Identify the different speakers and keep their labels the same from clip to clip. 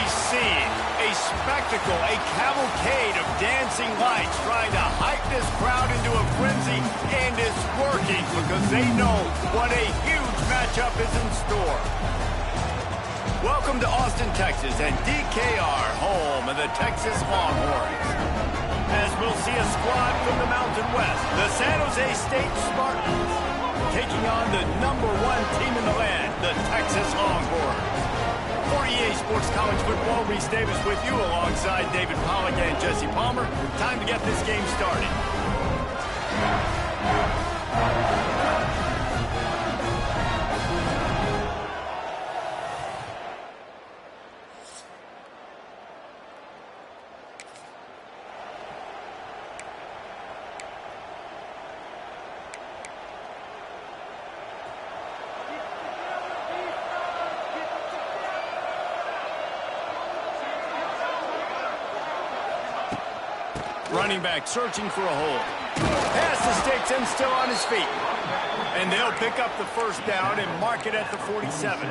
Speaker 1: seeing a spectacle, a cavalcade of dancing lights trying to hype this crowd into a frenzy, and it's working because they know what a huge matchup is in store. Welcome to Austin, Texas, and DKR, home of the Texas Longhorns. As we'll see a squad from the Mountain West, the San Jose State Spartans, taking on the #1 team in the land, the Texas Longhorns. For EA Sports College Football, Reese Davis with you alongside David Pollack and Jesse Palmer. Time to get this game started. Running back searching for a hole. Pass the sticks and still on his feet. And they'll pick up the first down and mark it at the 47.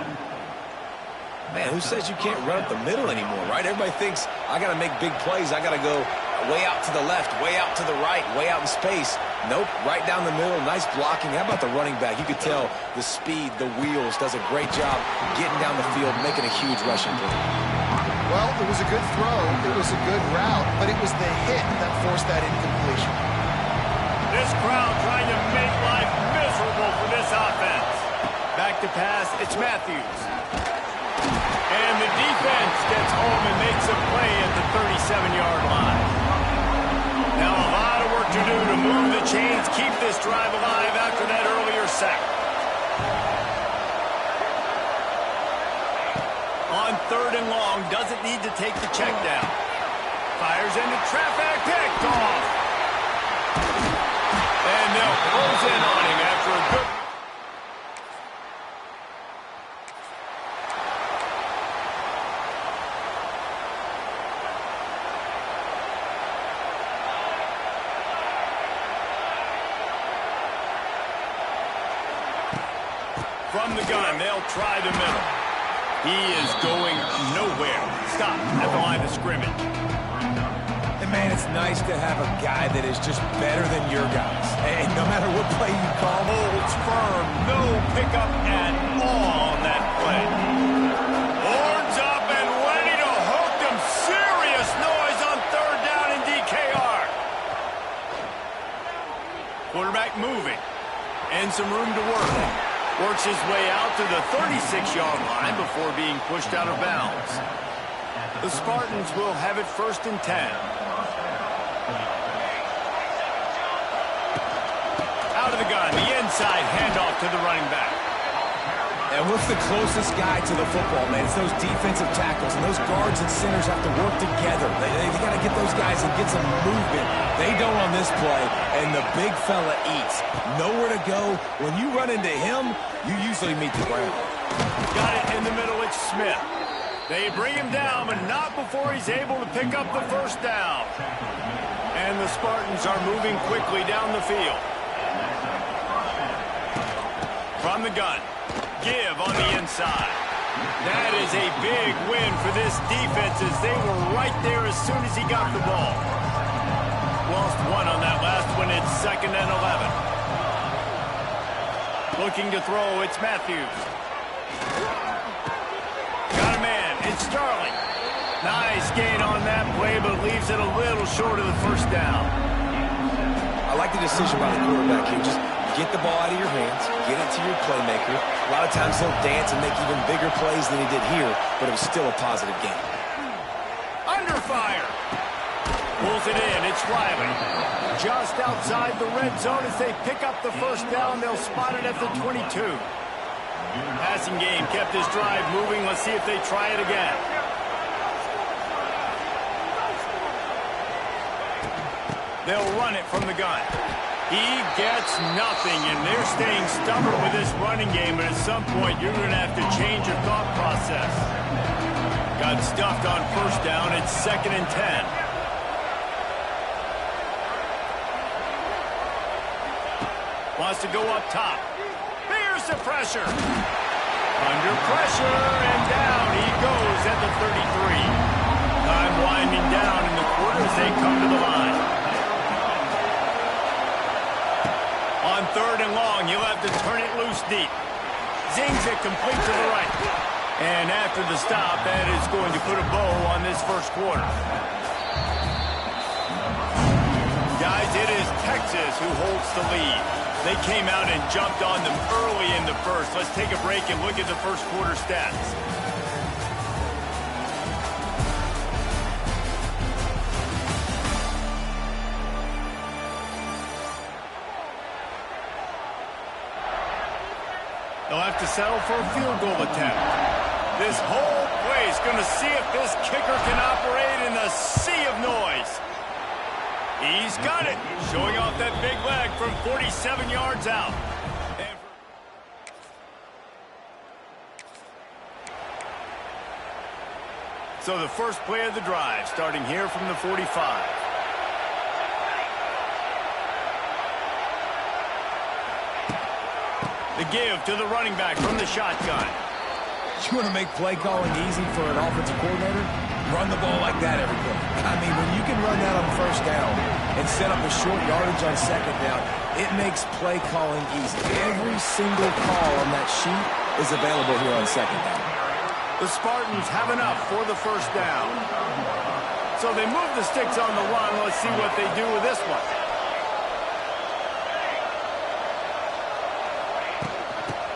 Speaker 2: Man, who says you can't run up the middle anymore, right? Everybody thinks, I got to make big plays. I got to go way out to the left, way out to the right, way out in space. Nope, right down the middle. Nice blocking. How about the running back? You could tell the speed, the wheels, does a great job getting down the field, making a huge rushing play.
Speaker 3: Well, it was a good throw, it was a good route, but it was the hit that forced that incompletion.
Speaker 1: This crowd trying to make life miserable for this offense. Back to pass, it's Matthews. And the defense gets home and makes a play at the 37-yard line. Now a lot of work to do to move the chains, keep this drive alive after that earlier sack. On 3rd and long, doesn't need to take the check down. Fires into traffic, picked off. And they'll close in on him after a good... From the gun, they'll try the middle. He is going nowhere. Stop at the line of scrimmage.
Speaker 2: And, man, it's nice to have a guy that is just better than your guys. And no matter what play you call,
Speaker 1: Holds firm. No pickup at all on that play. Horns up and ready to hook them. Serious noise on 3rd down in DKR. Quarterback moving. And some room to work. Works his way out to the 36-yard line before being pushed out of bounds. The Spartans will have it 1st and 10. Out of the gun, the inside handoff to the running back.
Speaker 2: and what's the closest guy to the football, man? It's those defensive tackles, and those guards and centers have to work together. They got to get those guys and get some movement. They don't on this play, and the big fella eats. Nowhere to go. When you run into him, you usually meet the ground.
Speaker 1: Got it in the middle, it's Smith. They bring him down, but not before he's able to pick up the first down. And the Spartans are moving quickly down the field. From the gun. Give on the inside. That is a big win for this defense as they were right there as soon as he got the ball. Lost one on that last one. It's 2nd and 11. Looking to throw, it's Matthews. Got a man, it's Starling. Nice gain on that play, but leaves it a little short of the first down.
Speaker 2: I like the decision by the quarterback here. Just get the ball out of your hands, get it to your playmaker. A lot of times he'll dance and make even bigger plays than he did here, but it was still a positive game.
Speaker 1: Under fire. Pulls it in, it's Riley. Just outside the red zone as they pick up the first down. They'll spot it at the 22. Passing game kept this drive moving. Let's see if they try it again. They'll run it from the gun. He gets nothing, and they're staying stubborn with this running game, but at some point you're going to have to change your thought process. Got stuffed on first down. It's 2nd and 10. Wants to go up top. Here's the pressure. Under pressure, and down he goes at the 33. Time winding down in the quarter as they come to the line. On 3rd and long, you'll have to turn it loose deep. Zings it complete to the right. And after the stop, that is going to put a bow on this first quarter. Guys, it is Texas who holds the lead. They came out and jumped on them early in the first. Let's take a break and look at the first quarter stats. They'll have to settle for a field goal attempt. This whole play is going to see if this kicker can operate in a sea of noise. He's got it, showing off that big leg from 47 yards out. So the first play of the drive, starting here from the 45. The give to the running back from the shotgun.
Speaker 2: You want to make play calling easy for an offensive coordinator? Run the ball like that every play. I mean, when you can run that on 1st down and set up a short yardage on 2nd down, it makes play calling easy. Every single call on that sheet is available here on 2nd down.
Speaker 1: The Spartans have enough for the 1st down. So they move the sticks on the run. Let's see what they do with this one.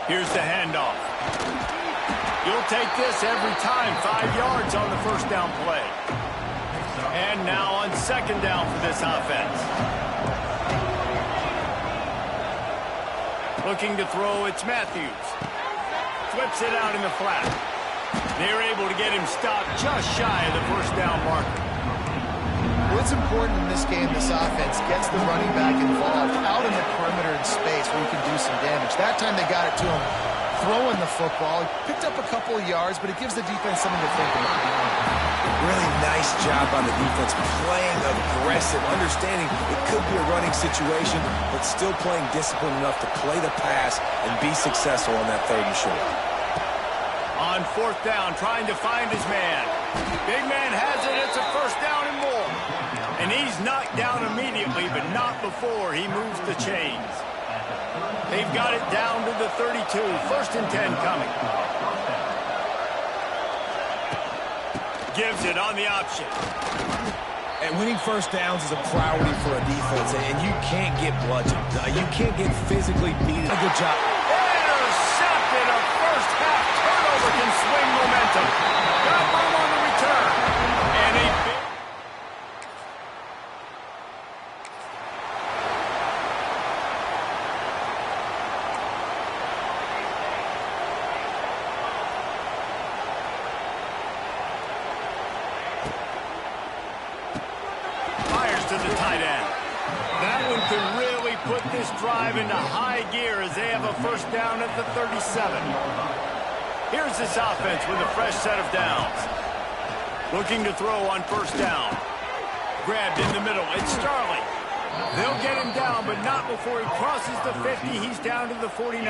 Speaker 1: Here's the handoff. You'll take this every time. 5 yards on the 1st down play. And now on 2nd down for this offense. Looking to throw, it's Matthews. Flips it out in the flat. They're able to get him stopped just shy of the 1st down marker.
Speaker 3: What's important in this game, this offense gets the running back involved out in the perimeter in space where he can do some damage. That time they got it to him throwing the football. He picked up a couple of yards, but it gives the defense something to think about.
Speaker 2: Really nice job by the defense, playing aggressive, understanding it could be a running situation, but still playing disciplined enough to play the pass and be successful on that 3rd and short.
Speaker 1: On 4th down, trying to find his man. Big man has it. It's a 1st down and more. And he's knocked down immediately, but not before he moves the chains. They've got it down to the 32. 1st and 10 coming. Gives it on the option.
Speaker 2: And winning 1st downs is a priority for a defense, and you can't get bludgeoned. You can't get physically beaten. Good job.
Speaker 1: Intercepted. A first-half turnover can swing momentum. Got room on the return. And a big... to the tight end. That one could really put this drive into high gear as they have a 1st down at the 37. Here's this offense with a fresh set of downs. Looking to throw on 1st down. Grabbed in the middle. It's Starling. They'll get him down, but not before he crosses the 50. He's down to the 49.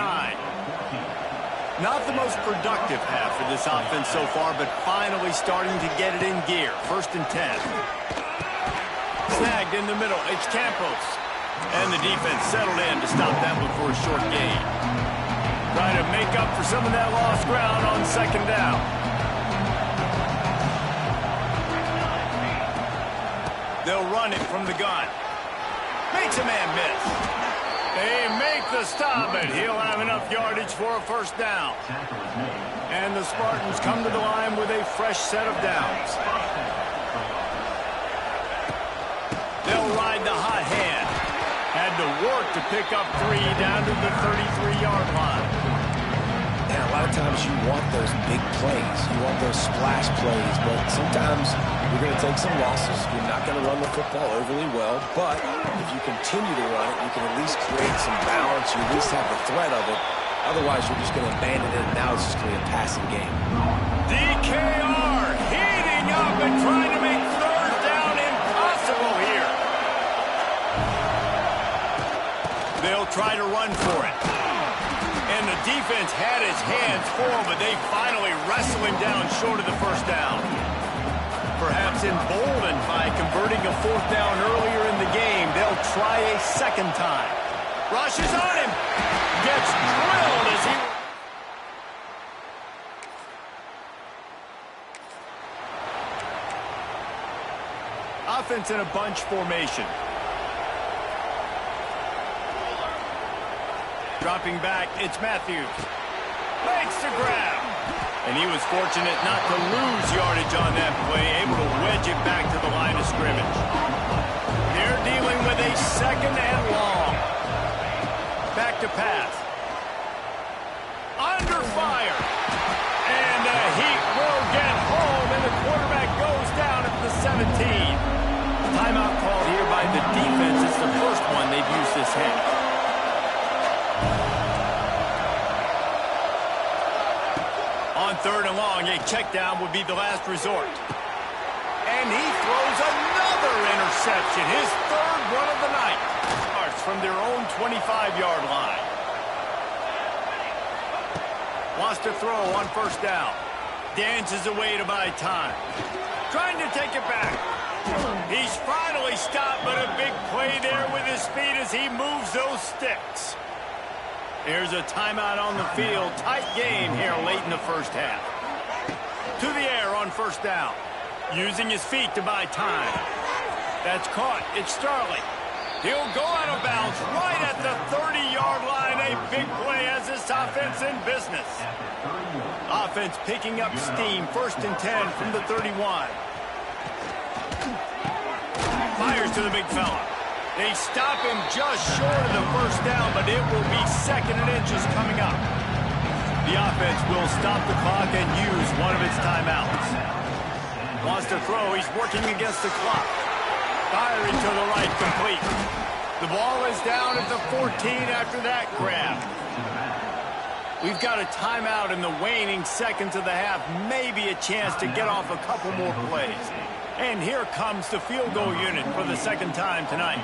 Speaker 1: Not the most productive half for this offense so far, but finally starting to get it in gear. 1st and 10. Snagged in the middle. It's Campos. And the defense settled in to stop that one for a short gain. Trying to make up for some of that lost ground on 2nd down. They'll run it from the gun. Makes a man miss. They make the stop, but he'll have enough yardage for a 1st down. And the Spartans come to the line with a fresh set of downs. They'll ride the hot hand. Had to work to pick up 3 down to the 33-yard line.
Speaker 2: And a lot of times you want those big plays. You want those splash plays, but sometimes you're going to take some losses. You're not going to run the football overly well, but if you continue to run it, you can at least create some balance. You at least have the threat of it. Otherwise, you're just going to abandon it, and now it's just going to be a passing game.
Speaker 1: DKR heating up and trying to make 3rd down impossible here. They'll try to run for it. And the defense had his hands full, but they finally wrestle him down short of the first down. Perhaps emboldened by converting a fourth down earlier in the game, they'll try a second time. Rushes on him. Gets drilled as he... Offense in a bunch formation. Dropping back, it's Matthews. Makes the grab. And he was fortunate not to lose yardage on that play, able to wedge it back to the line of scrimmage. They're dealing with a second and long. Back to pass. Under fire. And the heat will get home, and the quarterback goes down at the 17. Timeout called here by the defense. It's the first one they've used this half. On third and long, a check down would be the last resort. And he throws another interception, his third run of the night. Starts from their own 25-yard line. Wants to throw on first down. Dances away to buy time. Trying to take it back. He's finally stopped, but a big play there with his feet as he moves those sticks. Here's a timeout on the field. Tight game here late in the first half. To the air on first down. Using his feet to buy time. That's caught. It's Sterling. He'll go out of bounds right at the 30-yard line. A big play as this offense in business. Offense picking up steam. First and 10 from the 31. Fires to the big fella. They stop him just short of the first down, but it will be second and inches coming up. The offense will stop the clock and use one of its timeouts. Wants to throw. He's working against the clock. Firing to the right, complete. The ball is down at the 14 after that grab. We've got a timeout in the waning seconds of the half. Maybe a chance to get off a couple more plays. And here comes the field goal unit for the second time tonight.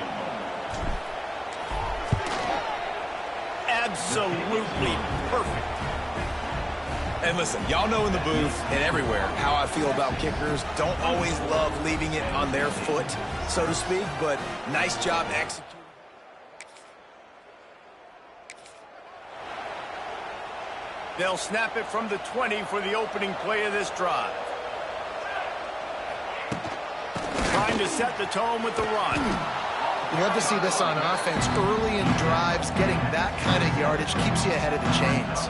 Speaker 1: Absolutely perfect.
Speaker 2: And listen, y'all know in the booth and everywhere how I feel about kickers. Don't always love leaving it on their foot, so to speak, but nice job executing.
Speaker 1: They'll snap it from the 20 for the opening play of this drive. Trying to set the tone with the run.
Speaker 3: You love to see this on offense. Early in drives, getting that kind of yardage keeps you ahead of the chains.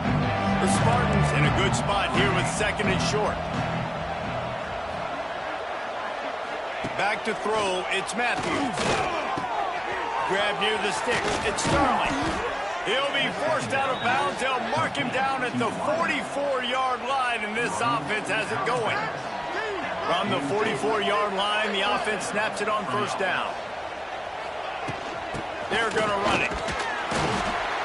Speaker 1: The Spartans in a good spot here with second and short. Back to throw, it's Matthews. Grab near the sticks, it's Sterling. He'll be forced out of bounds. They'll mark him down at the 44-yard line, and this offense has it going. From the 44-yard line, the offense snaps it on first down. They're going to run it.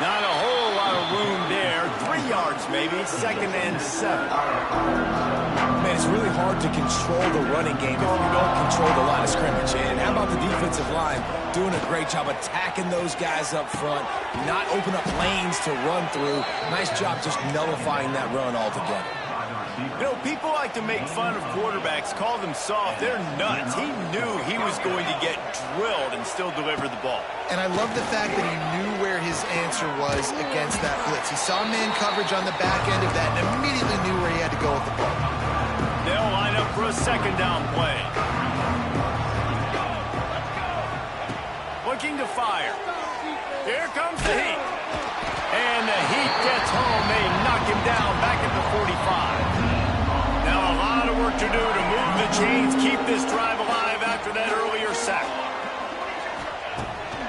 Speaker 1: Not a whole lot of room there. 3 yards maybe, second and 7.
Speaker 2: Man, it's really hard to control the running game if you don't control the line of scrimmage. And how about the defensive line doing a great job attacking those guys up front, not open up lanes to run through. Nice job just nullifying that run altogether.
Speaker 1: You know, people like to make fun of quarterbacks, call them soft. They're nuts. He knew he was going to get drilled and still deliver the ball.
Speaker 3: And I love the fact that he knew where his answer was against that blitz. He saw man coverage on the back end of that and immediately knew where he had to go with the ball.
Speaker 1: They'll line up for a second down play. Looking to fire. Here comes the heat. And the heat gets home. They knock him down back at the 45. Now a lot of work to do to move the chains, keep this drive alive after that earlier sack.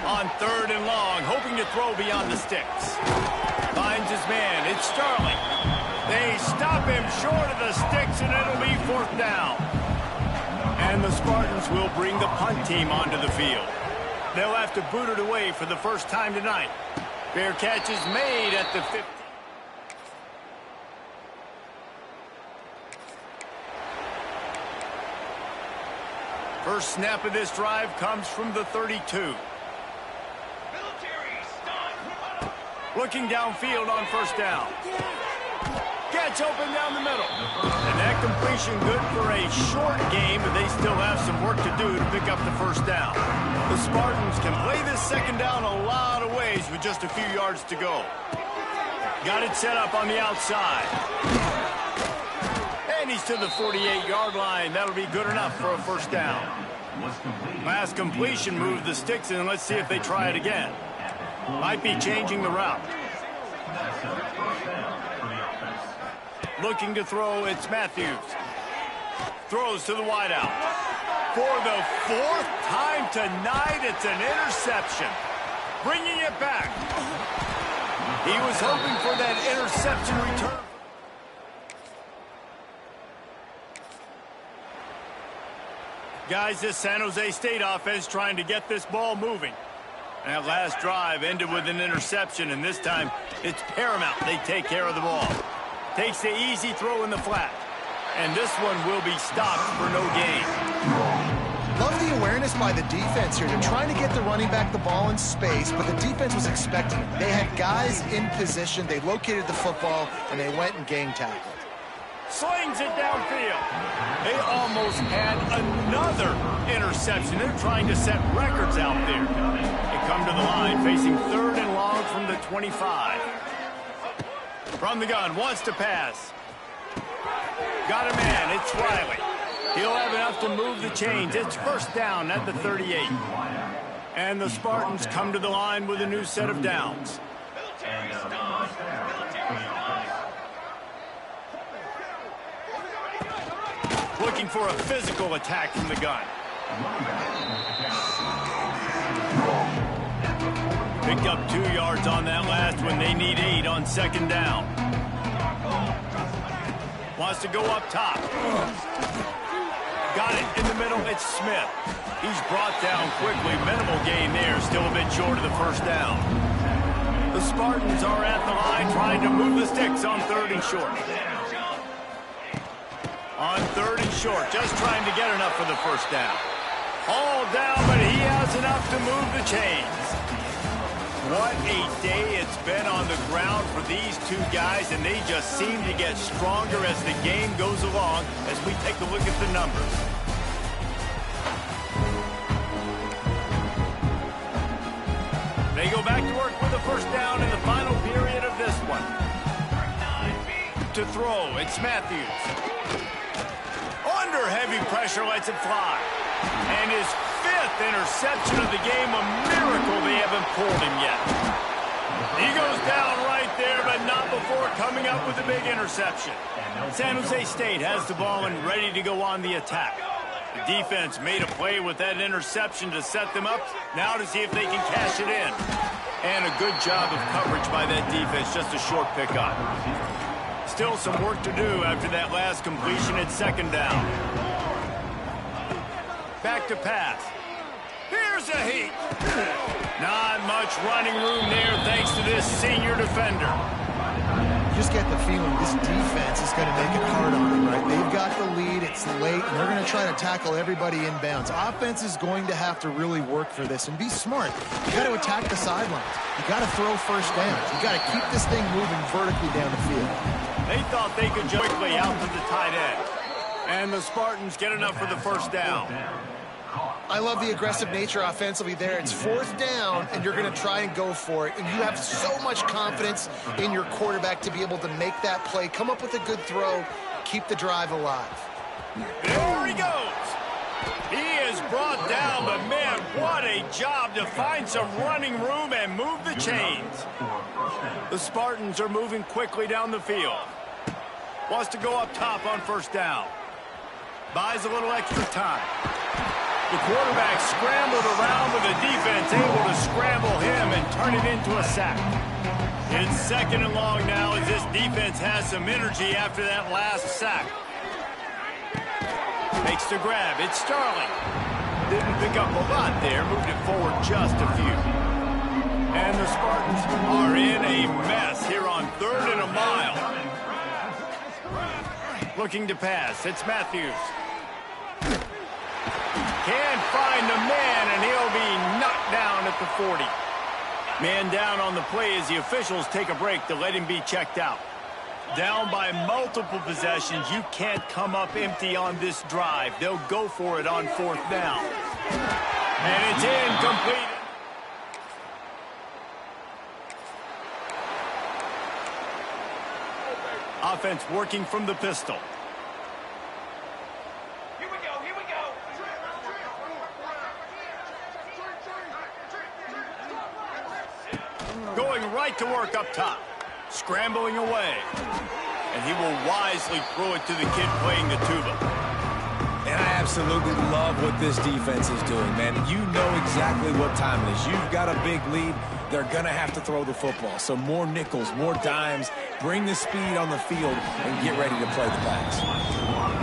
Speaker 1: On third and long, hoping to throw beyond the sticks. Finds his man. It's Sterling. They stop him short of the sticks, and it'll be fourth down. And the Spartans will bring the punt team onto the field. They'll have to boot it away for the first time tonight. Fair catch is made at the 15. First snap of this drive comes from the 32. Looking downfield on first down. Gets open down the middle. And that completion good for a short game, but they still have some work to do to pick up the first down. The Spartans can play this second down a lot of ways with just a few yards to go. Got it set up on the outside. And he's to the 48-yard line. That'll be good enough for a first down. Last completion moved the sticks in. Let's see if they try it again. Might be changing the route. Looking to throw, it's Matthews. Throws to the wideout. For the fourth time tonight, it's an interception. Bringing it back. He was hoping for that interception return. Guys, this San Jose State offense trying to get this ball moving. That last drive ended with an interception, and this time it's paramount they take care of the ball. Takes the easy throw in the flat. And this one will be stopped for no gain.
Speaker 3: Love the awareness by the defense here. They're trying to get the running back the ball in space, but the defense was expecting it. They had guys in position. They located the football, and they went and gang tackled.
Speaker 1: Slings it downfield. They almost had another interception. They're trying to set records out there. They come to the line facing 3rd and long from the 25. From the gun, wants to pass. Got a man, it's Riley. He'll have enough to move the chains. It's first down at the 38. And the Spartans come to the line with a new set of downs. Looking for a physical attack from the gun. Picked up 2 yards on that last one. They need 8 on second down. Wants to go up top. Got it in the middle. It's Smith. He's brought down quickly. Minimal gain there. Still a bit short of the first down. The Spartans are at the line trying to move the sticks on 3rd and short. On 3rd and short, just trying to get enough for the first down. All down, but he has enough to move the chains. What a day it's been on the ground for these two guys, and they just seem to get stronger as the game goes along as we take a look at the numbers. They go back to work with the first down in the final period of this one. To throw, it's Matthews. Under heavy pressure, lets it fly. And his 5th interception of the game, a miracle they haven't pulled him yet. He goes down right there, but not before coming up with a big interception. San Jose State has the ball and ready to go on the attack. The defense made a play with that interception to set them up. Now to see if they can cash it in. And a good job of coverage by that defense, just a short pickup. Still some work to do after that last completion at second down. Back to pass. Here's a heat. Not much running room there thanks to this senior defender.
Speaker 3: You just get the feeling this defense is going to make it hard on them, right? They've got the lead, it's late, and they're going to try to tackle everybody inbounds. Offense is going to have to really work for this and be smart. You got to attack the sidelines. You got to throw first downs. You got to keep this thing moving vertically down the field.
Speaker 1: They thought they could quickly out to the tight end. And the Spartans get enough for the first down.
Speaker 3: I love the aggressive nature offensively there. It's 4th down, and you're going to try and go for it. And you have so much confidence in your quarterback to be able to make that play, come up with a good throw, keep the drive alive.
Speaker 1: There he goes. He is brought down, but man, what a job to find some running room and move the chains. The Spartans are moving quickly down the field. Wants to go up top on first down. Buys a little extra time. The quarterback scrambled around with the defense, able to scramble him and turn it into a sack. It's second and long now as this defense has some energy after that last sack. Makes the grab. It's Starling. Didn't pick up a lot there. Moved it forward just a few. And the Spartans are in a mess here on 3rd and a mile. Looking to pass. It's Matthews. Can't find the man, and he'll be knocked down at the 40. Man down on the play as the officials take a break to let him be checked out. Down by multiple possessions, you can't come up empty on this drive. They'll go for it on 4th down. And it's incomplete. Offense working from the pistol.
Speaker 4: Here we go, here we go.
Speaker 1: Going right to work up top. Scrambling away. And he will wisely throw it to the kid playing the tuba.
Speaker 2: And I absolutely love what this defense is doing, man. You know exactly what time it is. You've got a big lead. They're going to have to throw the football. So more nickels, more dimes. Bring the speed on the field and get ready to play the pass.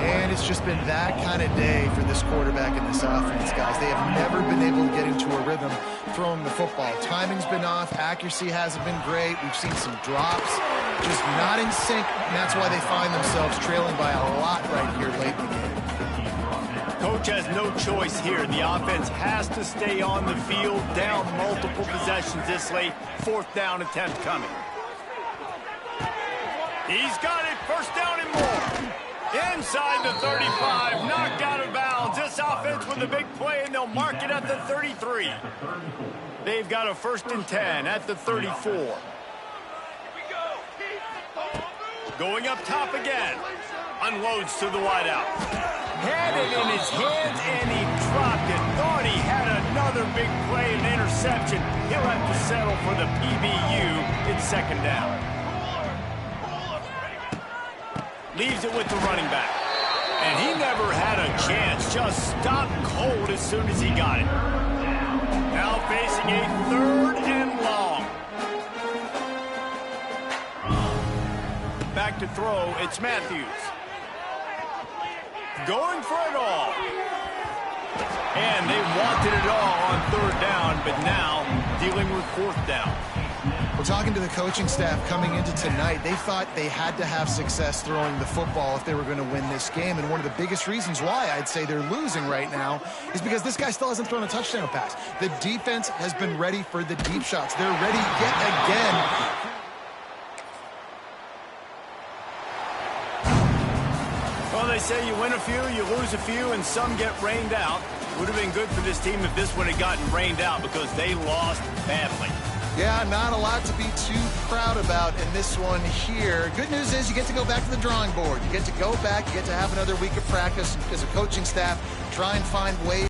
Speaker 3: And it's just been that kind of day for this quarterback and this offense, guys. They have never been able to get into a rhythm throwing the football. Timing's been off. Accuracy hasn't been great. We've seen some drops, just not in sync. And that's why they find themselves trailing by a lot right here late in the game.
Speaker 1: Coach has no choice here. The offense has to stay on the field, down multiple possessions this late. 4th down attempt coming. He's got it. 1st down and more. Inside the 35, knocked out of bounds. This offense with a big play, and they'll mark it at the 33. They've got a 1st and 10 at the 34. Going up top again. Unloads to the wideout. Had it in his hands, and he dropped it. Thought he had another big play, an interception. He'll have to settle for the PBU. It's 2nd down. Leaves it with the running back. And he never had a chance. Just stopped cold as soon as he got it. Now facing a 3rd and long. Back to throw, it's Matthews. Going for it all. And they wanted it all on 3rd down, but now dealing with 4th down.
Speaker 3: We're talking to the coaching staff coming into tonight. They thought they had to have success throwing the football if they were going to win this game. And one of the biggest reasons why I'd say they're losing right now is because this guy still hasn't thrown a touchdown pass. The defense has been ready for the deep shots. They're ready yet again.
Speaker 1: Well, they say you win a few, you lose a few, and some get rained out. Would have been good for this team if this one had gotten rained out because they lost badly.
Speaker 3: Yeah, not a lot to be too proud about in this one here. Good news is you get to go back to the drawing board. You get to go back, you get to have another week of practice as a coaching staff, try and find ways